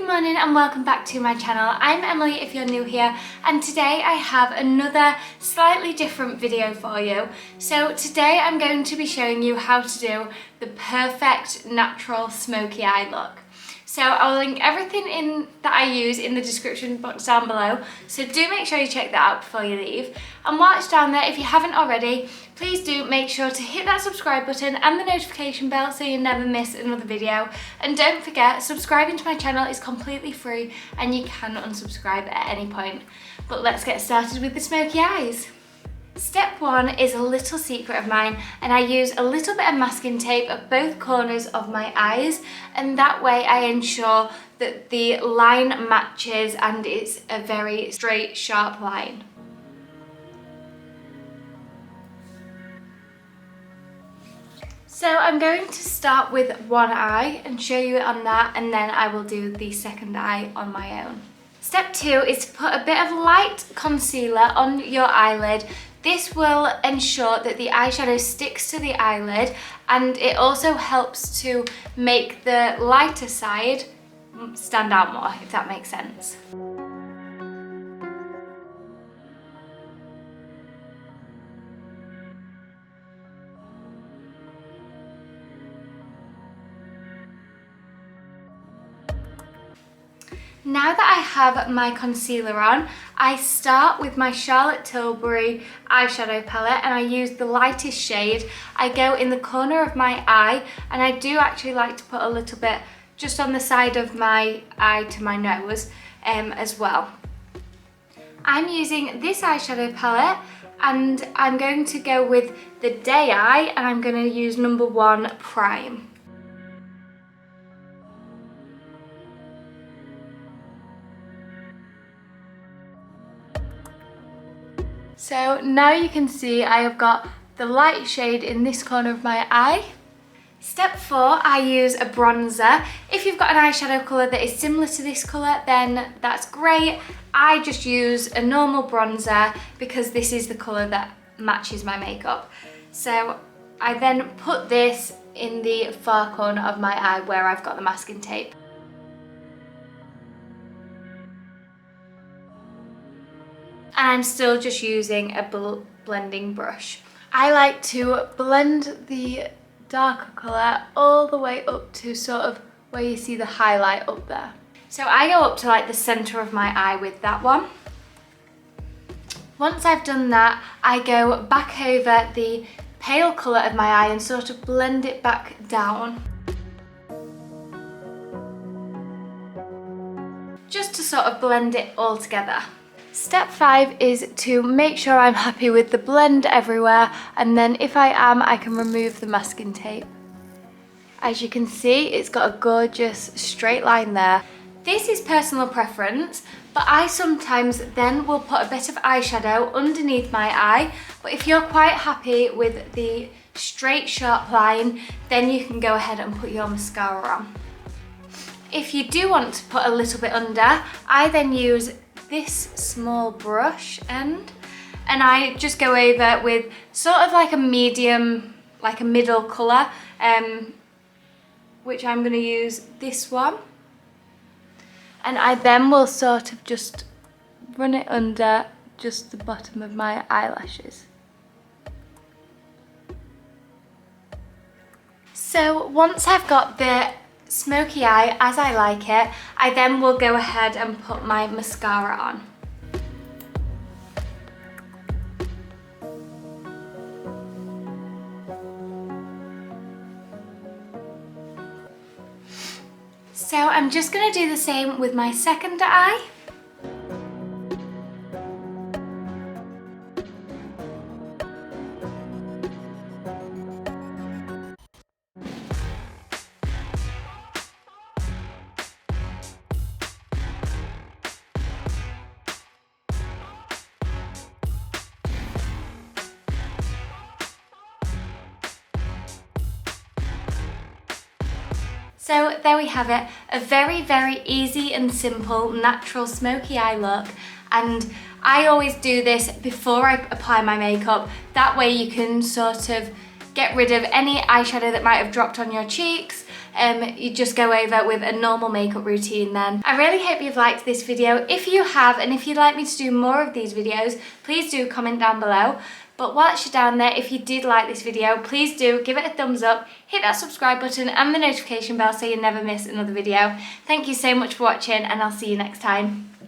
Good morning and welcome back to my channel. I'm Emily if you're new here, and today I have another slightly different video for you. So today I'm going to be showing you how to do the perfect natural smoky eye look. So I'll link everything in that I use in the description box down below, so do make sure you check that out before you leave. And while it's down there, if you haven't already, please do make sure to hit that subscribe button and the notification bell so you never miss another video. And don't forget, subscribing to my channel is completely free and you can unsubscribe at any point. But let's get started with the smoky eyes. Step one is a little secret of mine, and I use a little bit of masking tape at both corners of my eyes, and that way I ensure that the line matches and it's a very straight, sharp line. So I'm going to start with one eye and show you it on that, and then I will do the second eye on my own. Step two is to put a bit of light concealer on your eyelid. This will ensure that the eyeshadow sticks to the eyelid, and it also helps to make the lighter side stand out more, if that makes sense. Now that I have my concealer on, I start with my Charlotte Tilbury eyeshadow palette, and I use the lightest shade. I go in the corner of my eye, and I do actually like to put a little bit just on the side of my eye to my nose as well. I'm using this eyeshadow palette, and I'm going to go with the Day Eye, and I'm going to use number 1 Prime. So now you can see I have got the light shade in this corner of my eye. Step 4, I use a bronzer. If you've got an eyeshadow colour that is similar to this colour, then that's great. I just use a normal bronzer because this is the colour that matches my makeup. So I then put this in the far corner of my eye where I've got the masking tape. And I'm still just using a blending brush. I like to blend the darker colour all the way up to sort of where you see the highlight up there. So I go up to like the centre of my eye with that one. Once I've done that, I go back over the pale colour of my eye and sort of blend it back down. Just to sort of blend it all together. Step 5 is to make sure I'm happy with the blend everywhere, and then if I am, I can remove the masking tape. As you can see, it's got a gorgeous straight line there. This is personal preference, but I sometimes then will put a bit of eyeshadow underneath my eye, but if you're quite happy with the straight sharp line, then you can go ahead and put your mascara on. If you do want to put a little bit under, I then use this small brush end, and I just go over with sort of like a medium, like a middle colour, which I'm going to use this one, and I then will sort of just run it under just the bottom of my eyelashes. So once I've got the smoky eye as I like it, I then will go ahead and put my mascara on. So I'm just going to do the same with my second eye. So there we have it, a very, very easy and simple natural smoky eye look, and I always do this before I apply my makeup. That way you can sort of get rid of any eyeshadow that might have dropped on your cheeks, you just go over with a normal makeup routine then. I really hope you've liked this video. If you have, and if you'd like me to do more of these videos, please do comment down below. But whilst you're down there, if you did like this video, please do give it a thumbs up, hit that subscribe button and the notification bell so you never miss another video. Thank you so much for watching, and I'll see you next time.